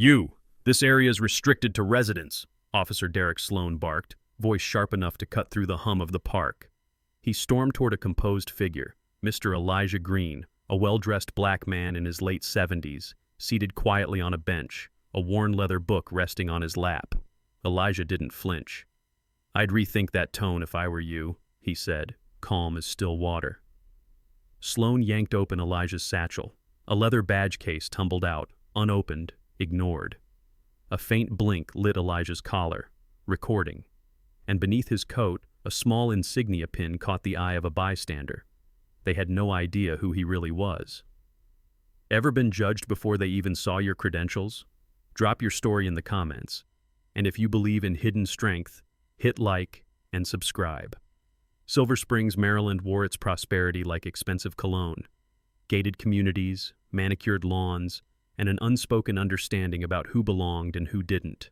You! This area is restricted to residents, Officer Derek Sloan barked, voice sharp enough to cut through the hum of the park. He stormed toward a composed figure, Mr. Elijah Greene, a well-dressed black man in his late 70s, seated quietly on a bench, a worn leather book resting on his lap. Elijah didn't flinch. "I'd rethink that tone if I were you," he said, calm as still water. Sloan yanked open Elijah's satchel. A leather badge case tumbled out, unopened, ignored. A faint blink lit Elijah's collar, recording. And beneath his coat, a small insignia pin caught the eye of a bystander. They had no idea who he really was. Ever been judged before they even saw your credentials? Drop your story in the comments. And if you believe in hidden strength, hit like and subscribe. Silver Springs, Maryland wore its prosperity like expensive cologne. Gated communities, manicured lawns, and an unspoken understanding about who belonged and who didn't.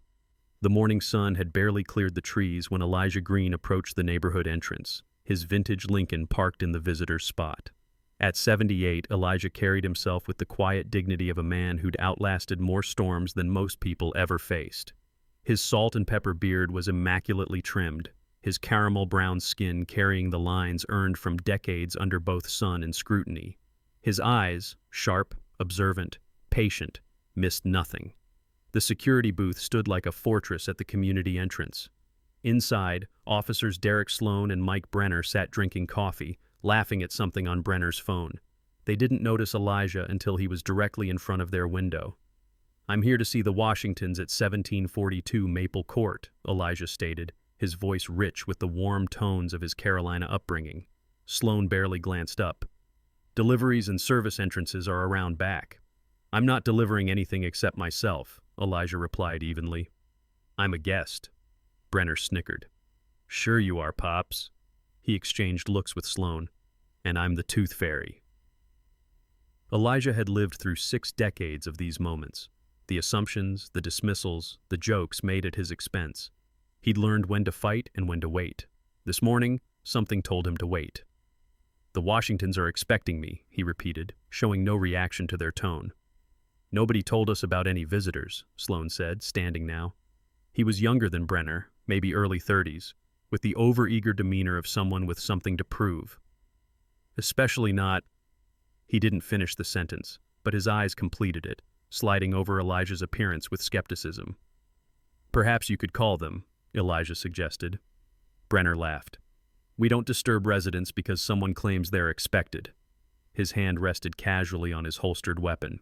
The morning sun had barely cleared the trees when Elijah Greene approached the neighborhood entrance, his vintage Lincoln parked in the visitor's spot. At 78, Elijah carried himself with the quiet dignity of a man who'd outlasted more storms than most people ever faced. His salt and pepper beard was immaculately trimmed, his caramel brown skin carrying the lines earned from decades under both sun and scrutiny. His eyes, sharp, observant, patient, missed nothing. The security booth stood like a fortress at the community entrance. Inside, officers Derek Sloan and Mike Brenner sat drinking coffee, laughing at something on Brenner's phone. They didn't notice Elijah until he was directly in front of their window. "I'm here to see the Washingtons at 1742 Maple Court," Elijah stated, his voice rich with the warm tones of his Carolina upbringing. Sloan barely glanced up. "Deliveries and service entrances are around back." "I'm not delivering anything except myself," Elijah replied evenly. "I'm a guest." Brenner snickered. "Sure you are, Pops." He exchanged looks with Sloan. "And I'm the Tooth Fairy." Elijah had lived through 6 decades of these moments. The assumptions, the dismissals, the jokes made at his expense. He'd learned when to fight and when to wait. This morning, something told him to wait. "The Washingtons are expecting me," he repeated, showing no reaction to their tone. "Nobody told us about any visitors," Sloan said, standing now. He was younger than Brenner, maybe early 30s, with the overeager demeanor of someone with something to prove. "Especially not—" He didn't finish the sentence, but his eyes completed it, sliding over Elijah's appearance with skepticism. "Perhaps you could call them," Elijah suggested. Brenner laughed. "We don't disturb residents because someone claims they're expected." His hand rested casually on his holstered weapon.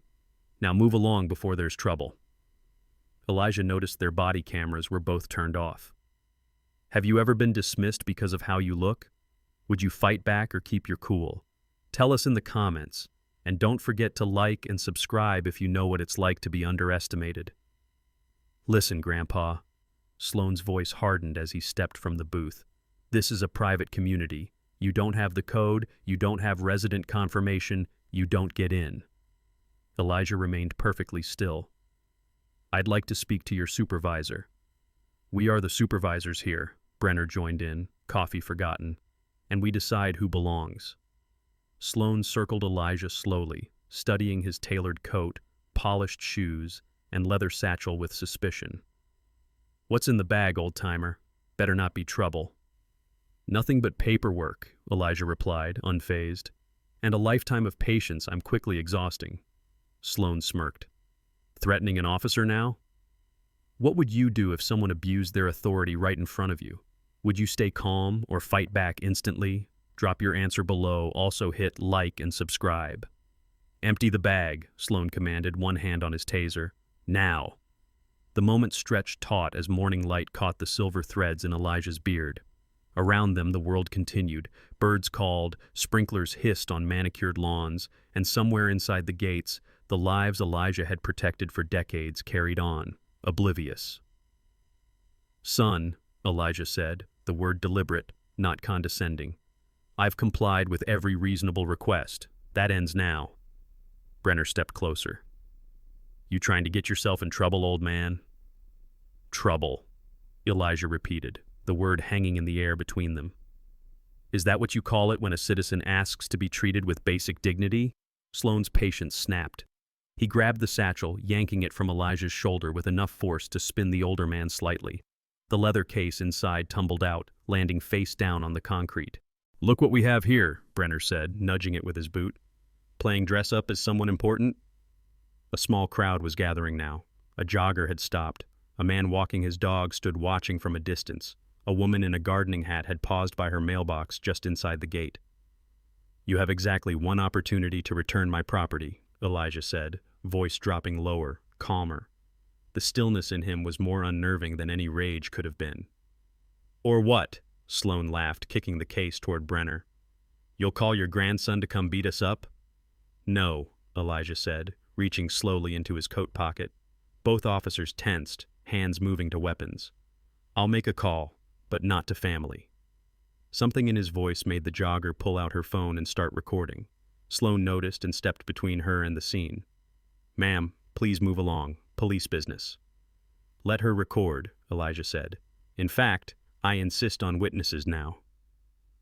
"Now move along before there's trouble." Elijah noticed their body cameras were both turned off. "Have you ever been dismissed because of how you look? Would you fight back or keep your cool? Tell us in the comments, and don't forget to like and subscribe if you know what it's like to be underestimated." "Listen, Grandpa." Sloan's voice hardened as he stepped from the booth. "This is a private community. You don't have the code, you don't have resident confirmation, you don't get in." Elijah remained perfectly still. "I'd like to speak to your supervisor." "We are the supervisors here," Brenner joined in, coffee forgotten, "and we decide who belongs." Sloan circled Elijah slowly, studying his tailored coat, polished shoes, and leather satchel with suspicion. "What's in the bag, old-timer? Better not be trouble." "Nothing but paperwork," Elijah replied, unfazed. "And a lifetime of patience I'm quickly exhausting." Sloan smirked. "Threatening an officer now? What would you do if someone abused their authority right in front of you? Would you stay calm or fight back instantly? Drop your answer below, also hit like and subscribe." "Empty the bag," Sloan commanded, one hand on his taser. "Now." The moment stretched taut as morning light caught the silver threads in Elijah's beard. Around them the world continued. Birds called, sprinklers hissed on manicured lawns, and somewhere inside the gates, the lives Elijah had protected for decades carried on, oblivious. "Son," Elijah said, the word deliberate, not condescending. "I've complied with every reasonable request. That ends now." Brenner stepped closer. "You trying to get yourself in trouble, old man?" "Trouble," Elijah repeated, the word hanging in the air between them. "Is that what you call it when a citizen asks to be treated with basic dignity?" Sloan's patience snapped. He grabbed the satchel, yanking it from Elijah's shoulder with enough force to spin the older man slightly. The leather case inside tumbled out, landing face down on the concrete. "Look what we have here," Brenner said, nudging it with his boot. "Playing dress-up as someone important?" A small crowd was gathering now. A jogger had stopped. A man walking his dog stood watching from a distance. A woman in a gardening hat had paused by her mailbox just inside the gate. "You have exactly one opportunity to return my property," Elijah said, voice dropping lower, calmer. The stillness in him was more unnerving than any rage could have been. "Or what?" Sloan laughed, kicking the case toward Brenner. "You'll call your grandson to come beat us up?" "No," Elijah said, reaching slowly into his coat pocket. Both officers tensed, hands moving to weapons. "I'll make a call, but not to family." Something in his voice made the jogger pull out her phone and start recording. Sloan noticed and stepped between her and the scene. "Ma'am, please move along. Police business." "Let her record," Elijah said. "In fact, I insist on witnesses now."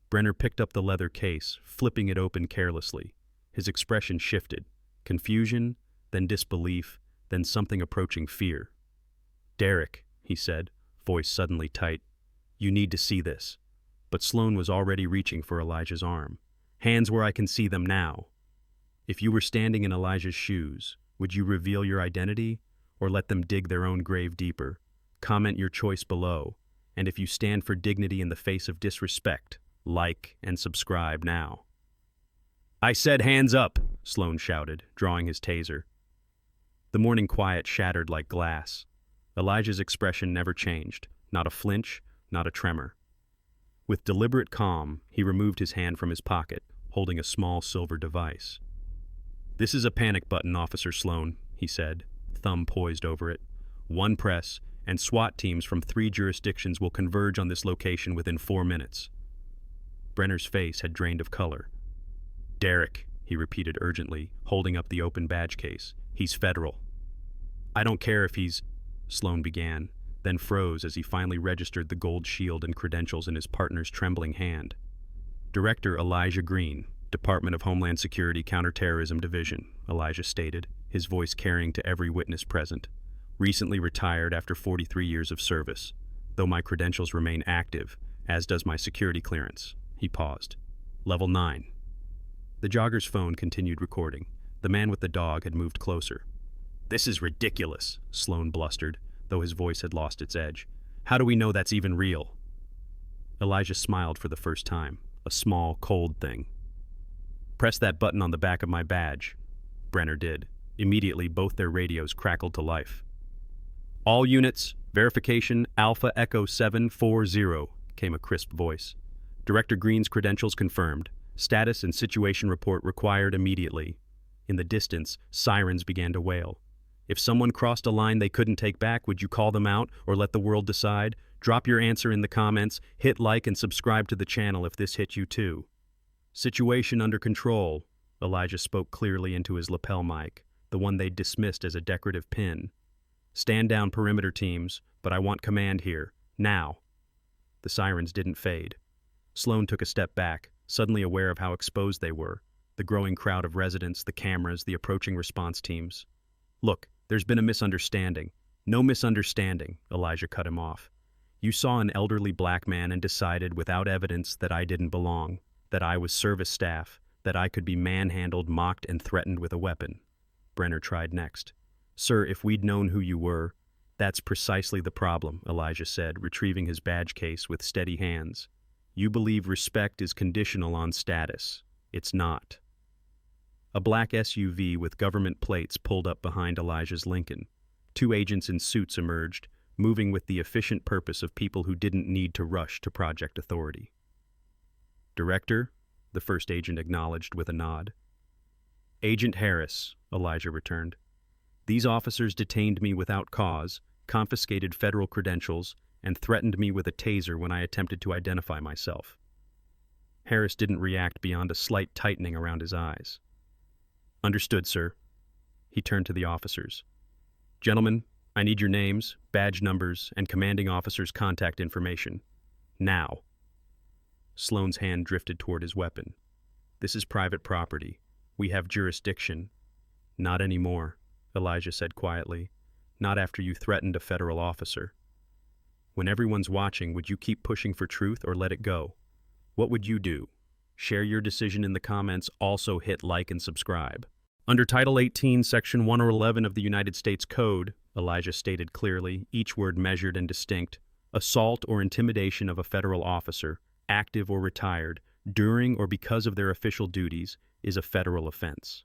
Brenner picked up the leather case, flipping it open carelessly. His expression shifted. Confusion, then disbelief, then something approaching fear. "Derek," he said, voice suddenly tight, "you need to see this." But Sloan was already reaching for Elijah's arm. "Hands where I can see them now." "If you were standing in Elijah's shoes, would you reveal your identity, or let them dig their own grave deeper? Comment your choice below, and if you stand for dignity in the face of disrespect, like and subscribe now." "I said hands up," Sloan shouted, drawing his taser. The morning quiet shattered like glass. Elijah's expression never changed, not a flinch, not a tremor. With deliberate calm, he removed his hand from his pocket, holding a small silver device. "This is a panic button, Officer Sloan," he said, thumb poised over it. "One press, and SWAT teams from 3 jurisdictions will converge on this location within 4 minutes." Brenner's face had drained of color. "Derek," he repeated urgently, holding up the open badge case. "He's federal." "I don't care if he's—" Sloan began, then froze as he finally registered the gold shield and credentials in his partner's trembling hand. "Director Elijah Greene, Department of Homeland Security Counterterrorism Division," Elijah stated, his voice carrying to every witness present. "Recently retired after 43 years of service, though my credentials remain active, as does my security clearance." He paused. "Level 9. The jogger's phone continued recording. The man with the dog had moved closer. "This is ridiculous," Sloan blustered, though his voice had lost its edge. "How do we know that's even real?" Elijah smiled for the first time, a small, cold thing. "Press that button on the back of my badge." Brenner did. Immediately, both their radios crackled to life. "All units, verification Alpha Echo 740, came a crisp voice. "Director Greene's credentials confirmed. Status and situation report required immediately." In the distance, sirens began to wail. "If someone crossed a line they couldn't take back, would you call them out or let the world decide? Drop your answer in the comments, hit like and subscribe to the channel if this hit you too." "Situation under control," Elijah spoke clearly into his lapel mic, the one they'd dismissed as a decorative pin. "Stand down perimeter teams, but I want command here, now." The sirens didn't fade. Sloan took a step back, suddenly aware of how exposed they were. The growing crowd of residents, the cameras, the approaching response teams. "Look, there's been a misunderstanding." "No misunderstanding," Elijah cut him off. "You saw an elderly black man and decided without evidence that I didn't belong, that I was service staff, that I could be manhandled, mocked, and threatened with a weapon." Brenner tried next. "Sir, if we'd known who you were—" "That's precisely the problem," Elijah said, retrieving his badge case with steady hands. "You believe respect is conditional on status. It's not." A black SUV with government plates pulled up behind Elijah's Lincoln. 2 agents in suits emerged, moving with the efficient purpose of people who didn't need to rush to Project Authority. "Director," the first agent acknowledged with a nod. "Agent Harris," Elijah returned. "These officers detained me without cause, confiscated federal credentials, and threatened me with a taser when I attempted to identify myself." Harris didn't react beyond a slight tightening around his eyes. "Understood, sir." He turned to the officers. "Gentlemen, I need your names, badge numbers, and commanding officer's contact information. Now." Sloan's hand drifted toward his weapon. "This is private property. We have jurisdiction." "Not anymore." Elijah said quietly. Not after you threatened a federal officer. When everyone's watching, would you keep pushing for truth or let it go? What would you do? Share your decision in the comments. Also hit like and subscribe. Under Title 18, Section 111 of the United States Code, Elijah stated clearly, each word measured and distinct, assault or intimidation of a federal officer, active or retired, during or because of their official duties, is a federal offense.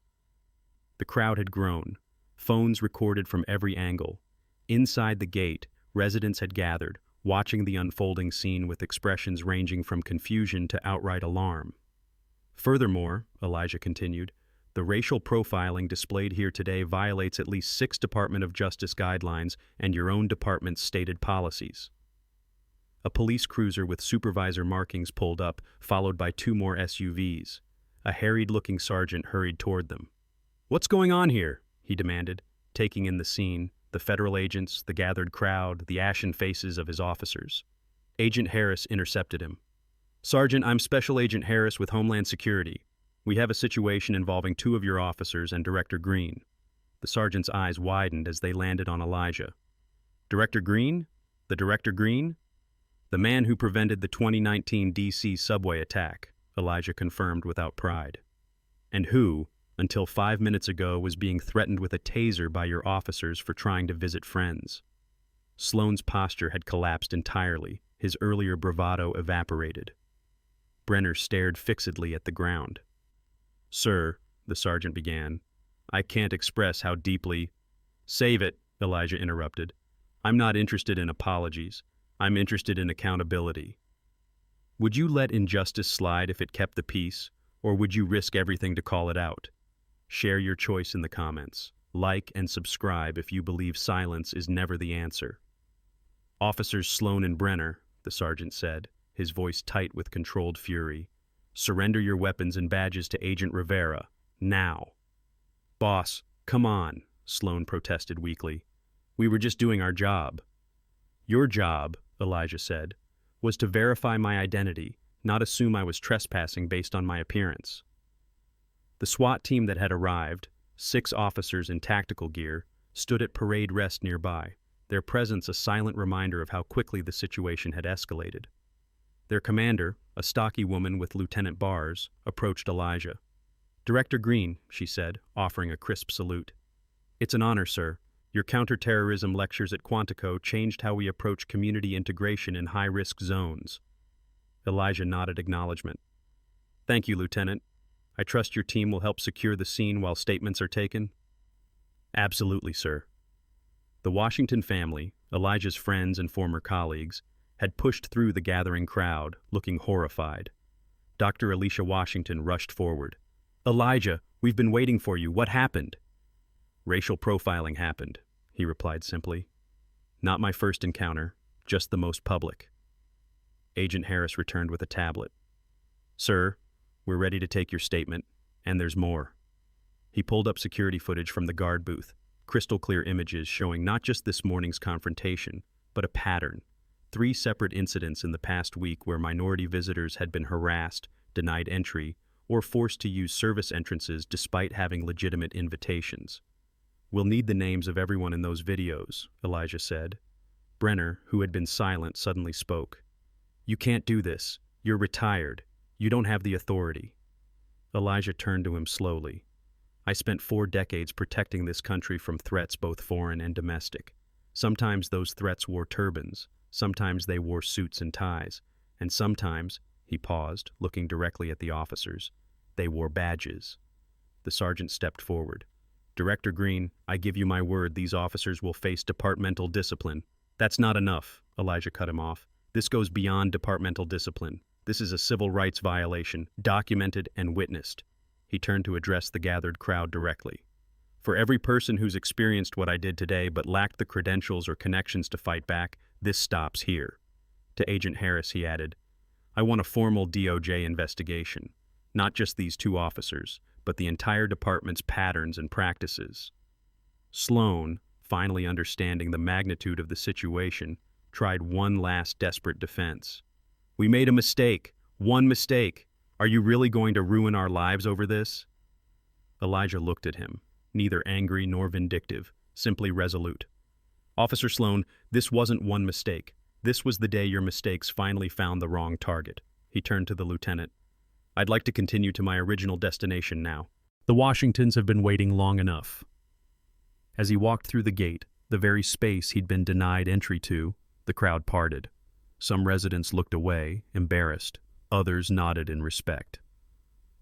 The crowd had grown. Phones recorded from every angle. Inside the gate, residents had gathered, watching the unfolding scene with expressions ranging from confusion to outright alarm. Furthermore, Elijah continued, the racial profiling displayed here today violates at least 6 Department of Justice guidelines and your own department's stated policies. A police cruiser with supervisor markings pulled up, followed by 2 more SUVs. A harried-looking sergeant hurried toward them. "What's going on here?" he demanded, taking in the scene, the federal agents, the gathered crowd, the ashen faces of his officers. Agent Harris intercepted him. "Sergeant, I'm Special Agent Harris with Homeland Security. We have a situation involving 2 of your officers and Director Greene." The sergeant's eyes widened as they landed on Elijah. "Director Greene? The Director Greene?" "The man who prevented the 2019 D.C. subway attack," Elijah confirmed without pride. "And who, until 5 minutes ago, was being threatened with a taser by your officers for trying to visit friends." Sloan's posture had collapsed entirely, his earlier bravado evaporated. Brenner stared fixedly at the ground. "Sir," the sergeant began, "I can't express how deeply—" "Save it," Elijah interrupted. "I'm not interested in apologies. I'm interested in accountability. Would you let injustice slide if it kept the peace, or would you risk everything to call it out? Share your choice in the comments. Like and subscribe if you believe silence is never the answer." "Officers Sloan and Brenner," the sergeant said, his voice tight with controlled fury, "surrender your weapons and badges to Agent Rivera, now." "Boss, come on," Sloan protested weakly. "We were just doing our job." "Your job," Elijah said, "was to verify my identity, not assume I was trespassing based on my appearance." The SWAT team that had arrived, 6 officers in tactical gear, stood at parade rest nearby, their presence a silent reminder of how quickly the situation had escalated. Their commander, a stocky woman with lieutenant bars, approached Elijah. "Director Greene," she said, offering a crisp salute. "It's an honor, sir. Your counterterrorism lectures at Quantico changed how we approach community integration in high-risk zones." Elijah nodded acknowledgement. "Thank you, Lieutenant. I trust your team will help secure the scene while statements are taken?" "Absolutely, sir." The Washington family, Elijah's friends and former colleagues, had pushed through the gathering crowd, looking horrified. Dr. Alicia Washington rushed forward. "Elijah, we've been waiting for you. What happened?" "Racial profiling happened," he replied simply. "Not my first encounter, just the most public." Agent Harris returned with a tablet. "Sir, we're ready to take your statement, and there's more." He pulled up security footage from the guard booth, crystal-clear images showing not just this morning's confrontation, but a pattern. 3 separate incidents in the past week where minority visitors had been harassed, denied entry, or forced to use service entrances despite having legitimate invitations. "We'll need the names of everyone in those videos," Elijah said. Brenner, who had been silent, suddenly spoke. "You can't do this. You're retired. You don't have the authority." Elijah turned to him slowly. "I spent 4 decades protecting this country from threats both foreign and domestic. Sometimes those threats wore turbans, sometimes they wore suits and ties, and sometimes," he paused, looking directly at the officers, "they wore badges." The sergeant stepped forward. "Director Greene, I give you my word these officers will face departmental discipline." "That's not enough," Elijah cut him off. "This goes beyond departmental discipline. This is a civil rights violation, documented and witnessed." He turned to address the gathered crowd directly. "For every person who's experienced what I did today but lacked the credentials or connections to fight back, this stops here." To Agent Harris, he added, "I want a formal DOJ investigation, not just these 2 officers, but the entire department's patterns and practices." Sloan, finally understanding the magnitude of the situation, tried one last desperate defense. "We made a mistake. One mistake. Are you really going to ruin our lives over this?" Elijah looked at him. neither angry nor vindictive, simply resolute. Officer Sloan, this wasn't one mistake. This was the day your mistakes finally found the wrong target. He turned to the lieutenant. I'd like to continue to my original destination now. The Washingtons have been waiting long enough. As he walked through the gate, the very space he'd been denied entry to, the crowd parted. Some residents looked away, embarrassed. Others nodded in respect.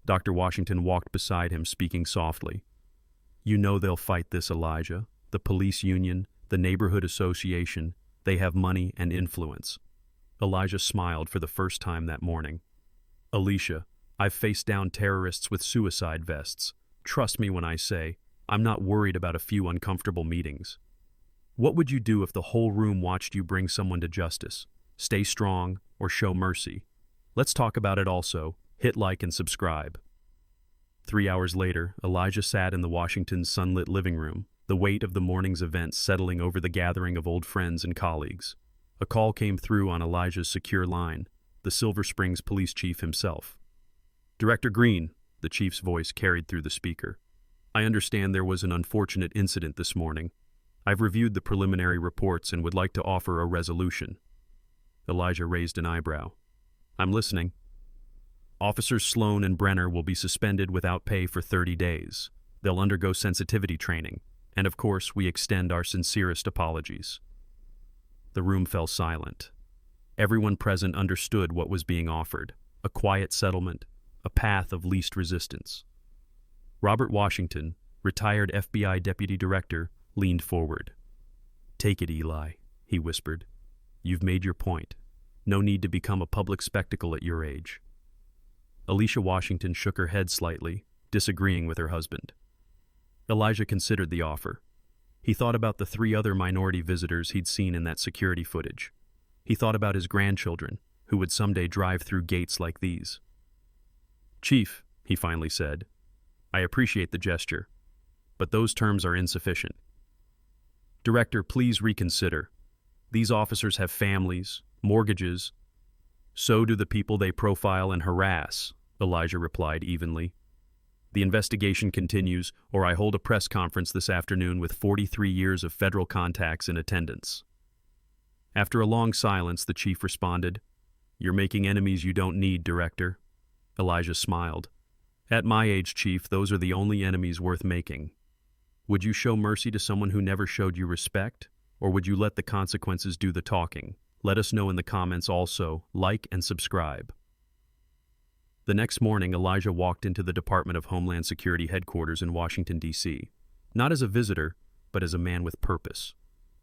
Dr. Washington walked beside him, speaking softly. You know they'll fight this, Elijah. The police union, the neighborhood association, they have money and influence. Elijah smiled for the first time that morning. Alicia, I've faced down terrorists with suicide vests. Trust me when I say, I'm not worried about a few uncomfortable meetings. What would you do if the whole room watched you bring someone to justice? Stay strong or show mercy? Let's talk about it also. Hit like and subscribe. 3 hours later, Elijah sat in the Washington's sunlit living room, the weight of the morning's events settling over the gathering of old friends and colleagues. A call came through on Elijah's secure line, the Silver Springs police chief himself. Director Greene, the chief's voice carried through the speaker. I understand there was an unfortunate incident this morning. I've reviewed the preliminary reports and would like to offer a resolution. Elijah raised an eyebrow. I'm listening. Officers Sloan and Brenner will be suspended without pay for 30 days. They'll undergo sensitivity training, and of course we extend our sincerest apologies. The room fell silent. Everyone present understood what was being offered, a quiet settlement, a path of least resistance. Robert Washington, retired FBI deputy director, leaned forward. Take it, Eli, he whispered. You've made your point. No need to become a public spectacle at your age. Alicia Washington shook her head slightly, disagreeing with her husband. Elijah considered the offer. He thought about the 3 other minority visitors he'd seen in that security footage. He thought about his grandchildren, who would someday drive through gates like these. Chief, he finally said, I appreciate the gesture, but those terms are insufficient. Director, please reconsider. These officers have families, mortgages. So do the people they profile and harass, Elijah replied evenly. The investigation continues, or I hold a press conference this afternoon with 43 years of federal contacts in attendance. After a long silence, the chief responded, You're making enemies you don't need, Director. Elijah smiled. At my age, Chief, those are the only enemies worth making. Would you show mercy to someone who never showed you respect, or would you let the consequences do the talking? Let us know in the comments also. Like and subscribe. The next morning, Elijah walked into the Department of Homeland Security headquarters in Washington, D.C., not as a visitor, but as a man with purpose.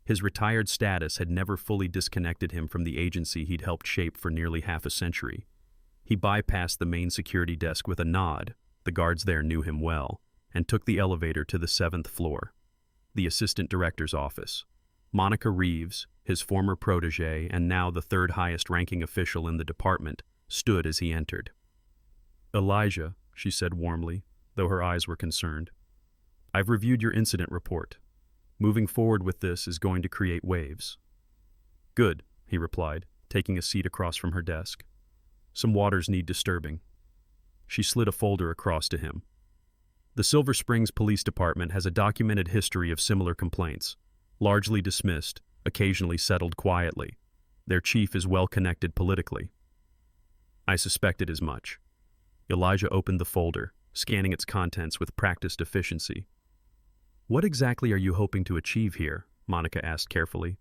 His retired status had never fully disconnected him from the agency he'd helped shape for nearly half a century. He bypassed the main security desk with a nod, the guards there knew him well, and took the elevator to the 7th floor, the assistant director's office. Monica Reeves, his former protege and now the 3rd highest ranking official in the department, stood as he entered. Elijah, she said warmly, though her eyes were concerned. I've reviewed your incident report. Moving forward with this is going to create waves. Good, he replied, taking a seat across from her desk. Some waters need disturbing. She slid a folder across to him. The Silver Springs Police Department has a documented history of similar complaints, largely dismissed, occasionally settled quietly. Their chief is well connected politically. I suspected as much. Elijah opened the folder, scanning its contents with practiced efficiency. What exactly are you hoping to achieve here? Monica asked carefully.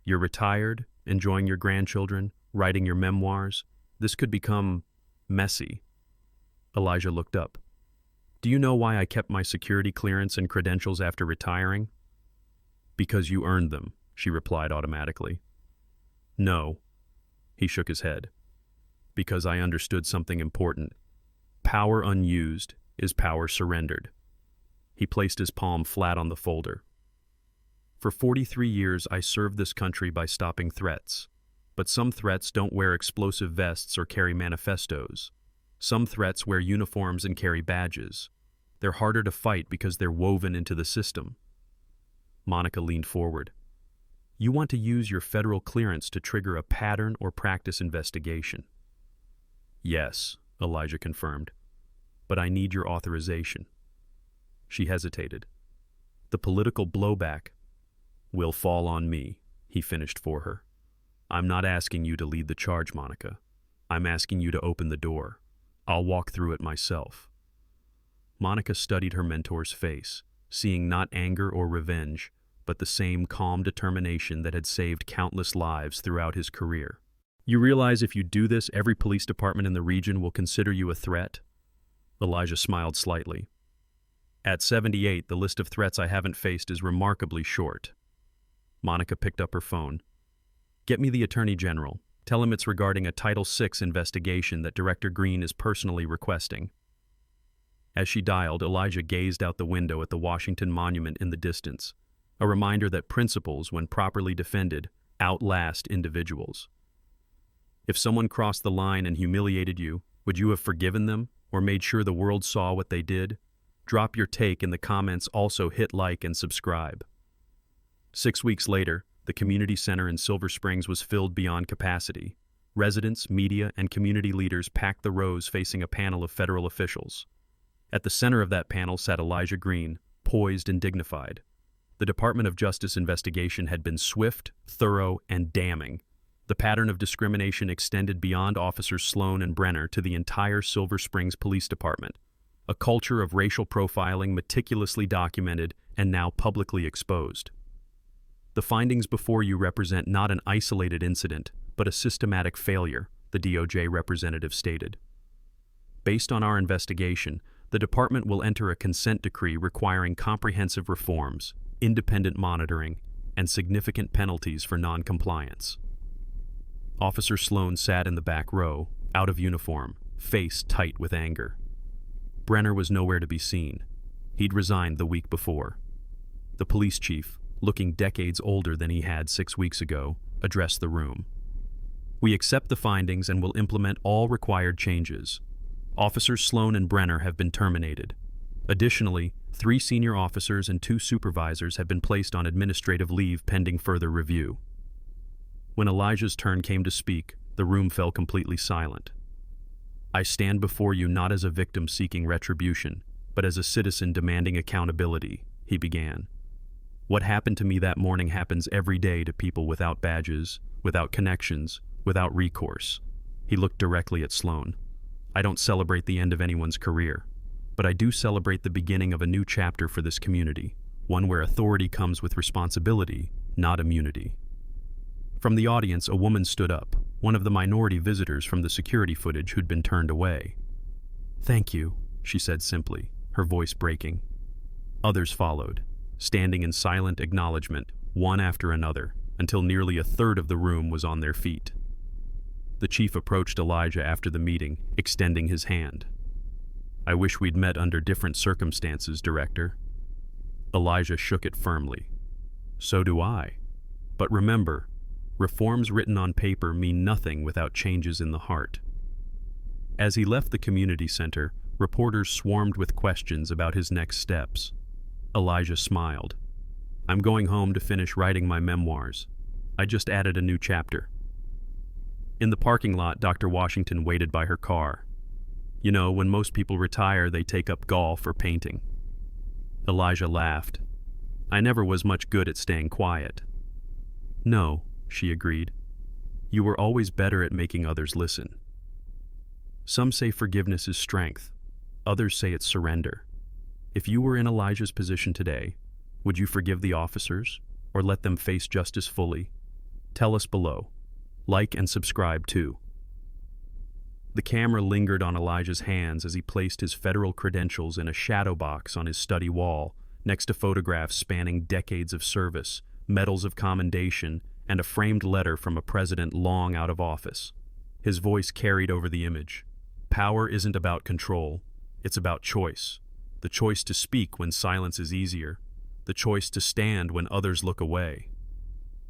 You're retired, enjoying your grandchildren, writing your memoirs. This could become messy. Elijah looked up. Do you know why I kept my security clearance and credentials after retiring? Because you earned them, she replied automatically. No. He shook his head. Because I understood something important. Power unused is power surrendered. He placed his palm flat on the folder. For 43 years, I served this country by stopping threats. But some threats don't wear explosive vests or carry manifestos. Some threats wear uniforms and carry badges. They're harder to fight because they're woven into the system. Monica leaned forward. You want to use your federal clearance to trigger a pattern or practice investigation. Yes, Elijah confirmed. But I need your authorization. She hesitated. The political blowback will fall on me, he finished for her. I'm not asking you to lead the charge, Monica. I'm asking you to open the door. I'll walk through it myself. Monica studied her mentor's face, seeing not anger or revenge, but the same calm determination that had saved countless lives throughout his career. You realize if you do this, every police department in the region will consider you a threat? Elijah smiled slightly. At 78, the list of threats I haven't faced is remarkably short. Monica picked up her phone. Get me the Attorney General. Tell him it's regarding a Title VI investigation that Director Greene is personally requesting. As she dialed, Elijah gazed out the window at the Washington Monument in the distance, a reminder that principles, when properly defended, outlast individuals. If someone crossed the line and humiliated you, would you have forgiven them or made sure the world saw what they did? Drop your take in the comments, also hit like and subscribe. 6 weeks later, the community center in Silver Springs was filled beyond capacity. Residents, media, and community leaders packed the rows facing a panel of federal officials. At the center of that panel sat Elijah Greene, poised and dignified. The Department of Justice investigation had been swift, thorough, and damning. The pattern of discrimination extended beyond Officers Sloan and Brenner to the entire Silver Springs Police Department. A culture of racial profiling meticulously documented and now publicly exposed. The findings before you represent not an isolated incident, but a systematic failure, the DOJ representative stated. Based on our investigation, the department will enter a consent decree requiring comprehensive reforms, independent monitoring, and significant penalties for non-compliance. Officer Sloan sat in the back row, out of uniform, face tight with anger. Brenner was nowhere to be seen. He'd resigned the week before. The police chief, looking decades older than he had 6 weeks ago, addressed the room. We accept the findings and will implement all required changes. Officers Sloan and Brenner have been terminated. Additionally, 3 senior officers and 2 supervisors have been placed on administrative leave pending further review. When Elijah's turn came to speak, the room fell completely silent. I stand before you not as a victim seeking retribution, but as a citizen demanding accountability, he began. What happened to me that morning happens every day to people without badges, without connections, without recourse. He looked directly at Sloan. I don't celebrate the end of anyone's career, but I do celebrate the beginning of a new chapter for this community, one where authority comes with responsibility, not immunity. From the audience, a woman stood up, one of the minority visitors from the security footage who'd been turned away. Thank you, she said simply, her voice breaking. Others followed, standing in silent acknowledgement, one after another, until nearly a third of the room was on their feet. The chief approached Elijah after the meeting, extending his hand. I wish we'd met under different circumstances, Director. Elijah shook it firmly. So do I. But remember, reforms written on paper mean nothing without changes in the heart. As he left the community center, reporters swarmed with questions about his next steps. Elijah smiled. I'm going home to finish writing my memoirs. I just added a new chapter. In the parking lot, Dr. Washington waited by her car. You know, when most people retire, they take up golf or painting. Elijah laughed. I never was much good at staying quiet. No, she agreed. You were always better at making others listen. Some say forgiveness is strength. Others say it's surrender. If you were in Elijah's position today, would you forgive the officers or let them face justice fully? Tell us below. Like and subscribe too. The camera lingered on Elijah's hands as he placed his federal credentials in a shadow box on his study wall, next to photographs spanning decades of service, medals of commendation, and a framed letter from a president long out of office. His voice carried over the image. Power isn't about control, it's about choice. The choice to speak when silence is easier. The choice to stand when others look away.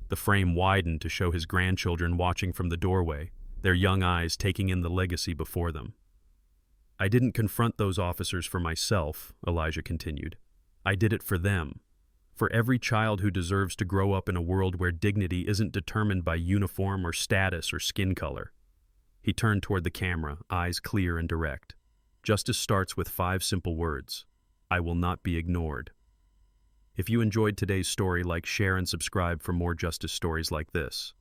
The frame widened to show his grandchildren watching from the doorway, their young eyes taking in the legacy before them. I didn't confront those officers for myself, Elijah continued. I did it for them. For every child who deserves to grow up in a world where dignity isn't determined by uniform or status or skin color. He turned toward the camera, eyes clear and direct. Justice starts with 5 simple words. I will not be ignored. If you enjoyed today's story, like, share, and subscribe for more justice stories like this.